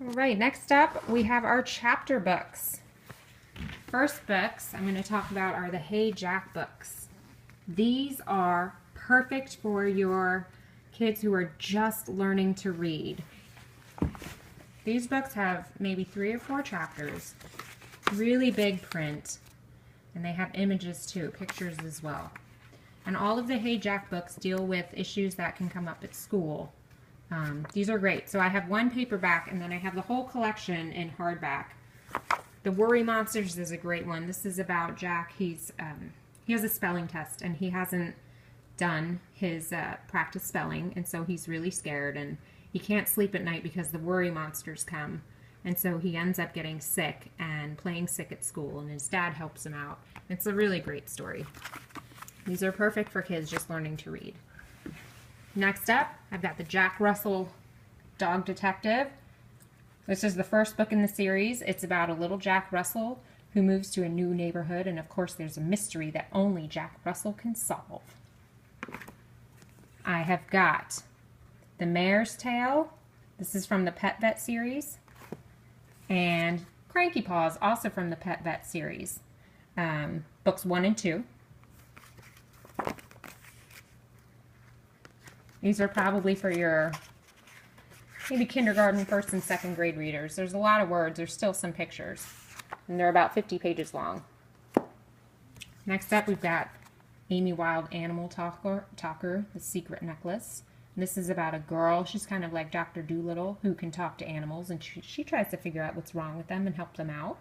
All right, next up we have our chapter books. First books I'm going to talk about are the Hey Jack books. These are perfect for your kids who are just learning to read. These books have maybe 3 or 4 chapters, really big print, and they have images too, pictures as well. And all of the Hey Jack books deal with issues that can come up at school. These are great. So I have one paperback and then I have the whole collection in hardback. The Worry Monsters is a great one. This is about Jack. He has a spelling test and he hasn't done his practice spelling, and so he's really scared and he can't sleep at night because the worry monsters come, and so he ends up getting sick and playing sick at school, and his dad helps him out. It's a really great story. These are perfect for kids just learning to read. Next up, I've got the Jack Russell Dog Detective. This is the first book in the series. It's about a little Jack Russell who moves to a new neighborhood, and of course there's a mystery that only Jack Russell can solve. I have got The Mare's Tale. This is from the Pet Vet series. And Cranky Paws, also from the Pet Vet series. Books 1 and 2. These are probably for your maybe kindergarten, 1st and 2nd grade readers. There's a lot of words. There's still some pictures. And they're about 50 pages long. Next up, we've got Amy Wild Animal Talker, The Secret Necklace. And this is about a girl. She's kind of like Dr. Dolittle, who can talk to animals, and she tries to figure out what's wrong with them and help them out.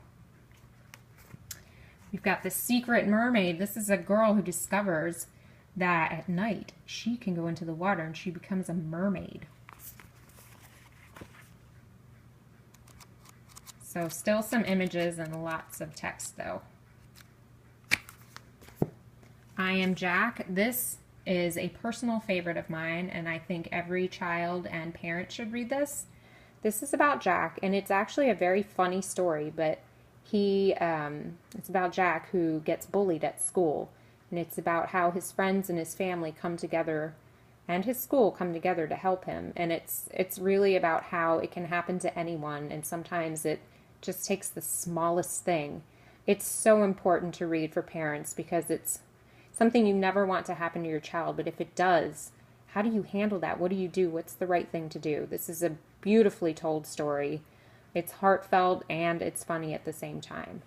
We've got The Secret Mermaid. This is a girl who discovers that at night she can go into the water and she becomes a mermaid. So still some images and lots of text though. I Am Jack. This is a personal favorite of mine, and I think every child and parent should read this. This is about Jack, and it's actually a very funny story, but it's about Jack who gets bullied at school. And it's about how his friends and his family come together and his school come together to help him. And it's really about how it can happen to anyone, and sometimes it just takes the smallest thing. It's so important to read for parents because it's something you never want to happen to your child, but if it does, how do you handle that? What do you do? What's the right thing to do? This is a beautifully told story. It's heartfelt and it's funny at the same time.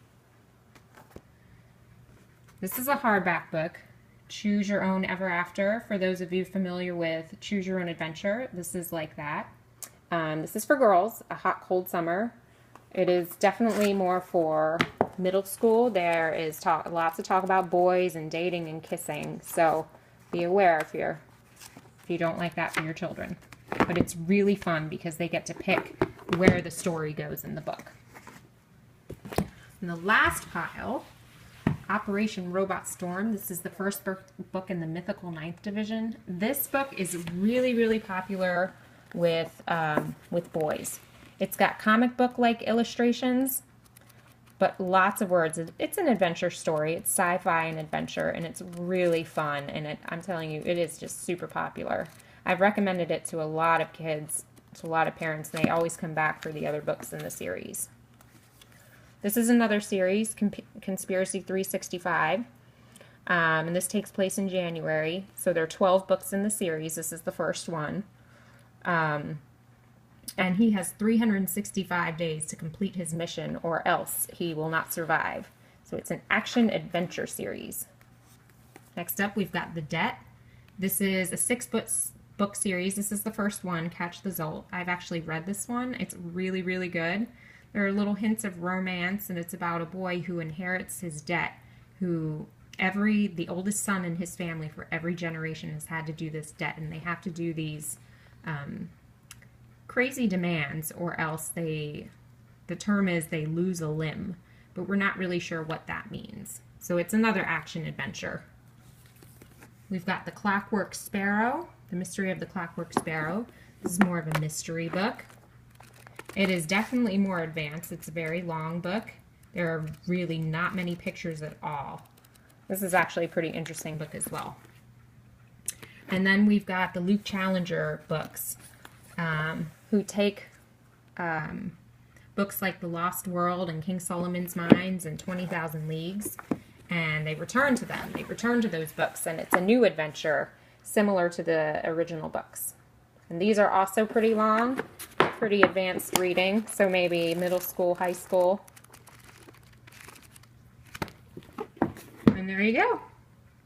This is a hardback book, Choose Your Own Ever After. For those of you familiar with Choose Your Own Adventure, this is like that. This is for girls, A Hot Cold Summer. It is definitely more for middle school. There is lots of talk about boys and dating and kissing, so be aware if you don't like that for your children. But it's really fun because they get to pick where the story goes in the book. And the last pile, Operation Robot Storm. This is the first book in the Mythical 9th Division. This book is really, really popular with boys. It's got comic book-like illustrations, but lots of words. It's an adventure story. It's sci-fi and adventure, and it's really fun. And I'm telling you, it is just super popular. I've recommended it to a lot of kids, to a lot of parents, and they always come back for the other books in the series. This is another series, Conspiracy 365, and this takes place in January. So there are 12 books in the series. This is the first one. And he has 365 days to complete his mission, or else he will not survive. So it's an action-adventure series. Next up, we've got The Debt. This is a 6-book series. This is the first one, Catch the Zolt. I've actually read this one. It's really, really good. There are little hints of romance, and it's about a boy who inherits his debt, the oldest son in his family for every generation has had to do this debt, and they have to do these crazy demands, or else the term is they lose a limb, but we're not really sure what that means. So it's another action adventure. We've got The Clockwork Sparrow, The Mystery of the Clockwork Sparrow. This is more of a mystery book. It is definitely more advanced. It's a very long book. There are really not many pictures at all. This is actually a pretty interesting book as well. And then we've got the Luke Challenger books, who take books like The Lost World and King Solomon's Mines and 20,000 Leagues. And they return to them. They return to those books, and it's a new adventure similar to the original books. And these are also pretty long, pretty advanced reading, so maybe middle school, high school. And there you go.